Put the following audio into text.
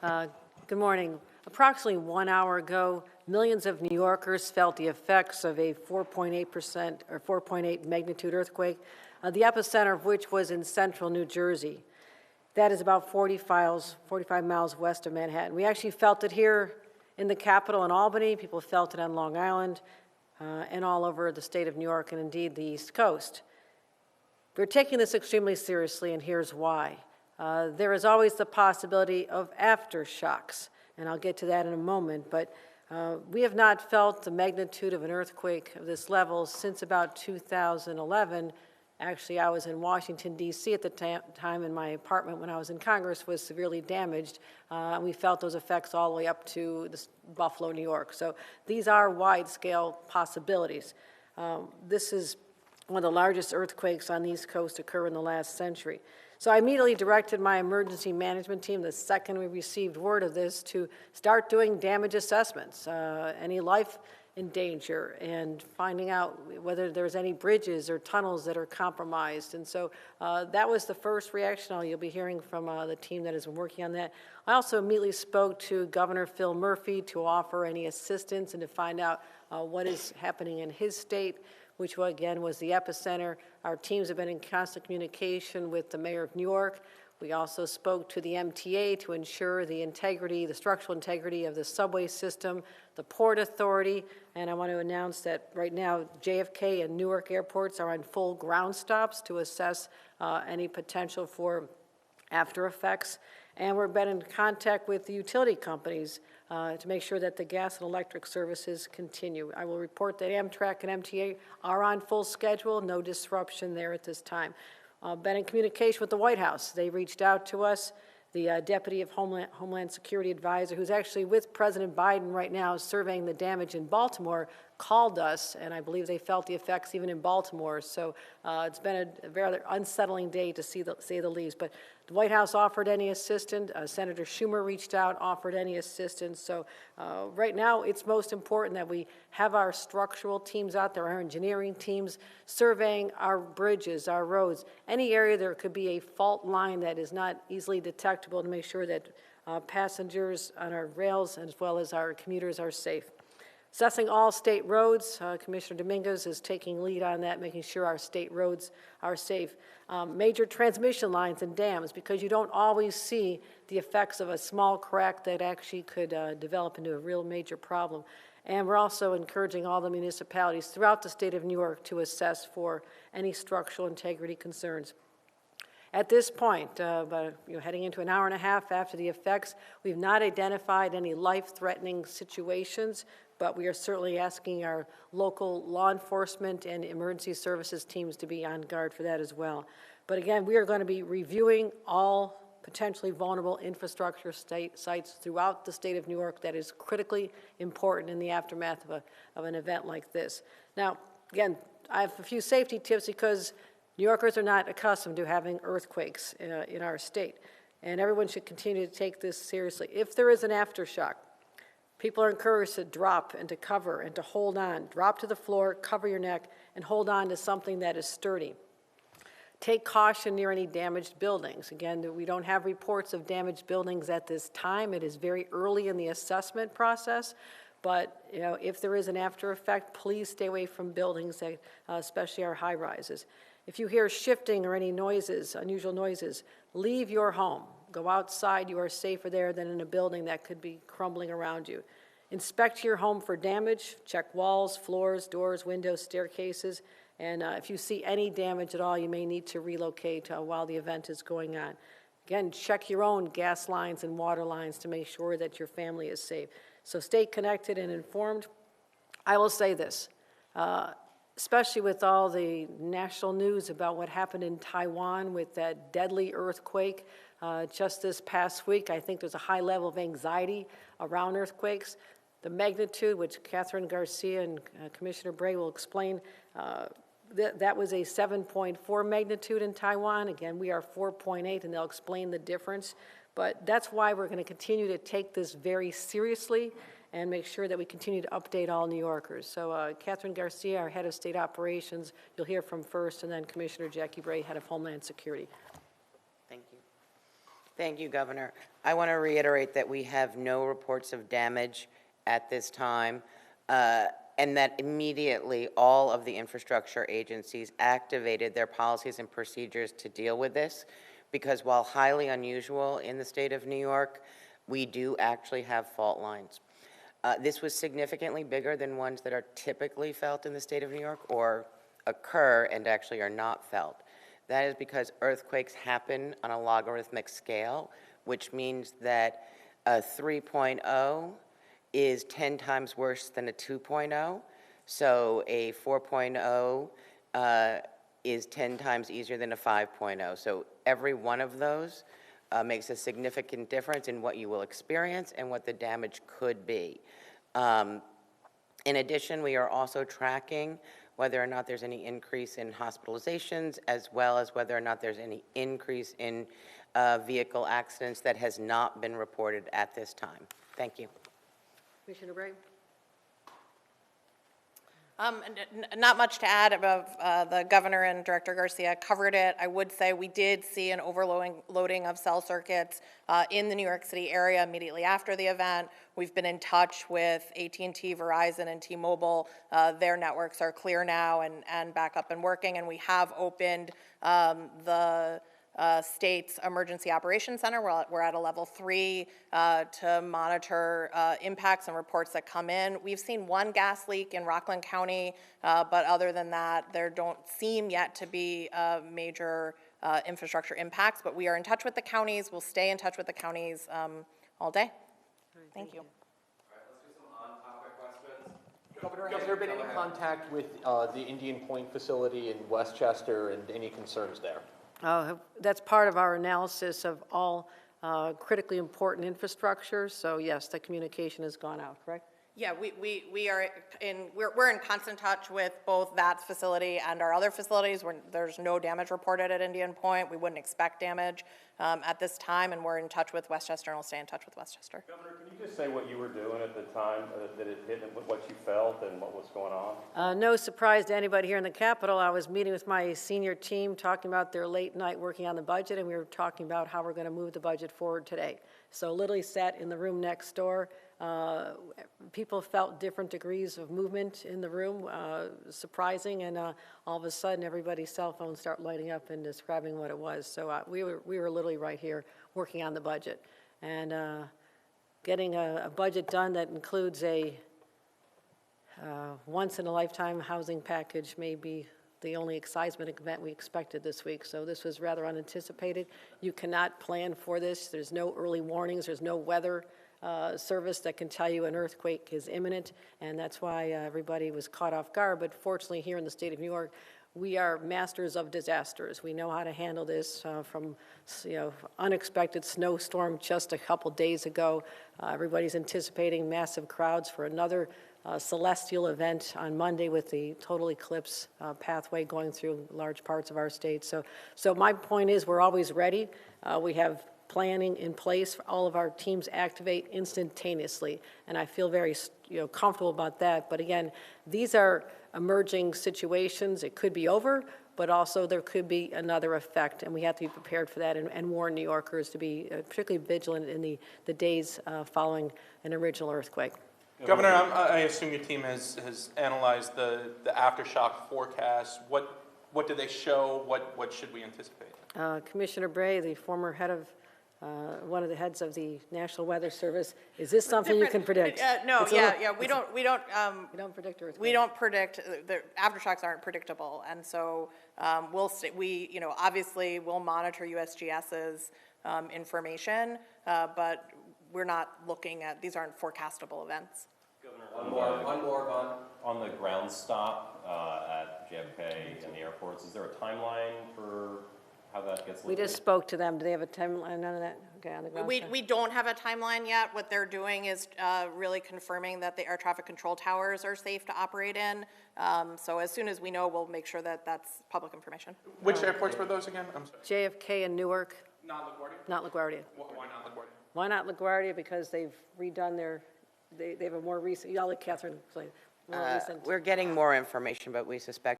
Good morning. Approximately 1 hour ago, millions of New Yorkers felt the effects of a 4.8% or 4.8 magnitude earthquake, the epicenter of which was in central New Jersey. That is about 45 miles west of Manhattan. We actually felt it here in the capital in Albany. People felt it on Long Island and all over the state of New York and indeed the East Coast. We're taking this extremely seriously, and here's why. There is always the possibility of aftershocks, and I'll get to that in a moment, but we have not felt the magnitude of an earthquake of this level since about 2011. Actually, I was in Washington, D.C. at the time, and my apartment when I was in Congress was severely damaged. We felt those effects all the way up to Buffalo, New York. So these are wide-scale possibilities. This is one of the largest earthquakes on the East Coast to occur in the last century. So I immediately directed my emergency management team, the second we received word of this, to start doing damage assessments, any life in danger, and finding out whether there's any bridges or tunnels that are compromised. And so that was the first reaction. You'll be hearing from the team that has been working on that. I also immediately spoke to Governor Phil Murphy to offer any assistance and to find out what is happening in his state, which again was the epicenter. Our teams have been in constant communication with the mayor of New York. We also spoke to the MTA to ensure the integrity, the structural integrity of the subway system, the Port Authority, and I want to announce that right now JFK and Newark airports are on full ground stops to assess any potential for after effects. And we've been in contact with the utility companies to make sure that the gas and electric services continue. I will report that Amtrak and MTA are on full schedule, no disruption there at this time. Been in communication with the White House. They reached out to us. The Deputy of Homeland Security Advisor, who's actually with President Biden right now surveying the damage in Baltimore, called us, and I believe they felt the effects even in Baltimore. So it's been a very unsettling day to say the least. But the White House offered any assistance. Senator Schumer reached out, offered any assistance. So right now, it's most important that we have our structural teams out there, our engineering teams, surveying our bridges, our roads, any area there could be a fault line that is not easily detectable to make sure that passengers on our rails as well as our commuters are safe. Assessing all state roads, Commissioner Dominguez is taking lead on that, making sure our state roads are safe. Major transmission lines and dams, because you don't always see the effects of a small crack that actually could develop into a real major problem. And we're also encouraging all the municipalities throughout the state of New York to assess for any structural integrity concerns. At this point, heading into an hour and a half after the effects, we've not identified any life-threatening situations, but we are certainly asking our local law enforcement and emergency services teams to be on guard for that as well. But again, we are going to be reviewing all potentially vulnerable infrastructure sites throughout the state of New York that is critically important in the aftermath of an event like this. Now, again, I have a few safety tips because New Yorkers are not accustomed to having earthquakes in our state, and everyone should continue to take this seriously. If there is an aftershock, people are encouraged to drop and to cover and to hold on. Drop to the floor, cover your neck, and hold on to something that is sturdy. Take caution near any damaged buildings. Again, we don't have reports of damaged buildings at this time. It is very early in the assessment process. But if there is an after effect, please stay away from buildings, that, especially our high rises. If you hear shifting or any noises, unusual noises, leave your home. Go outside. You are safer there than in a building that could be crumbling around you. Inspect your home for damage. Check walls, floors, doors, windows, staircases. And if you see any damage at all, you may need to relocate while the event is going on. Again, check your own gas lines and water lines to make sure that your family is safe. So stay connected and informed. I will say this, especially with all the national news about what happened in Taiwan with that deadly earthquake just this past week. I think there's a high level of anxiety around earthquakes. The magnitude, which Catherine Garcia and Commissioner Bray will explain, that was a 7.4 magnitude in Taiwan. Again, we are 4.8, and they'll explain the difference. But that's why we're going to continue to take this very seriously and make sure that we continue to update all New Yorkers. So Catherine Garcia, our head of state operations, you'll hear from first, and then Commissioner Jackie Bray, head of Homeland Security. Thank you. Thank you, Governor. I want to reiterate that we have no reports of damage at this time, and that immediately all of the infrastructure agencies activated their policies and procedures to deal with this, because while highly unusual in the state of New York, we do actually have fault lines. This was significantly bigger than ones that are typically felt in the state of New York or occur and actually are not felt. That is because earthquakes happen on a logarithmic scale, which means that a 3.0 is 10 times worse than a 2.0. So a 4.0 is 10 times easier than a 5.0. So every one of those makes a significant difference in what you will experience and what the damage could be. In addition, we are also tracking whether or not there's any increase in hospitalizations, as well as whether or not there's any increase in vehicle accidents that has not been reported at this time. Thank you. Commissioner Bray? Not much to add above the governor and Director Garcia covered it. I would say we did see an overloading of cell circuits in the New York City area immediately after the event. We've been in touch with AT&T, Verizon, and T-Mobile. Their networks are clear now and back up and working, and we have opened the state's emergency operations center. We're at a level 3 to monitor impacts and reports that come in. We've seen one gas leak in Rockland County, but other than that, there don't seem yet to be major infrastructure impacts, but we are in touch with the counties. We'll stay in touch with the counties all day. Thank you. All right, let's do some on-topic questions. Governor, has there been any contact with the Indian Point facility in Westchester and any concerns there? That's part of our analysis of all critically important infrastructure. So yes, the communication has gone out, correct? Yeah, we're in constant touch with both that facility and our other facilities. There's no damage reported at Indian Point. We wouldn't expect damage at this time, and we're in touch with Westchester, and we'll stay in touch with Westchester. Governor, can you just say what you were doing at the time that it hit, and what you felt and what was going on? No surprise to anybody here in the Capitol. I was meeting with my senior team, talking about their late night working on the budget, and we were talking about how we're going to move the budget forward today. So literally sat in the room next door. People felt different degrees of movement in the room, surprising, and all of a sudden everybody's cell phones start lighting up and describing what it was. So we were literally right here working on the budget and getting a budget done that includes a once-in-a-lifetime housing package may be the only excitement event we expected this week. So this was rather unanticipated. You cannot plan for this. There's no early warnings. There's no weather service that can tell you an earthquake is imminent, and that's why everybody was caught off guard. But fortunately, here in the state of New York, we are masters of disasters. We know how to handle this from unexpected snowstorm just a couple days ago. Everybody's anticipating massive crowds for another celestial event on Monday with the total eclipse pathway going through large parts of our state. So my point is we're always ready. We have planning in place for all of our teams activate instantaneously, and I feel very comfortable about that. But again, these are emerging situations. It could be over, but also there could be another effect, and we have to be prepared for that and warn New Yorkers to be particularly vigilant in the days following an original earthquake. Governor, I assume your team has analyzed the aftershock forecast. What do they show? What should we anticipate? Commissioner Bray, the former head of one of the heads of the National Weather Service. Is this something you can predict? No, we don't predict earthquakes. We don't predict. The aftershocks aren't predictable, and so obviously we'll monitor USGS's information, but we're not looking at, these aren't forecastable events. Governor, one more on the ground stop at JFK and the airports. Is there a timeline for how that gets We just spoke to them. Do they have a timeline? None of that? Okay, on the ground. We don't have a timeline yet. What they're doing is really confirming that the air traffic control towers are safe to operate in. So as soon as we know, we'll make sure that that's public information. Which airports were those again? I'm sorry. JFK and Newark. Not LaGuardia? Not LaGuardia. Why not LaGuardia? Why not LaGuardia? Because they've redone they have a more recent, I'll let Catherine explain. We're getting more information, but we suspect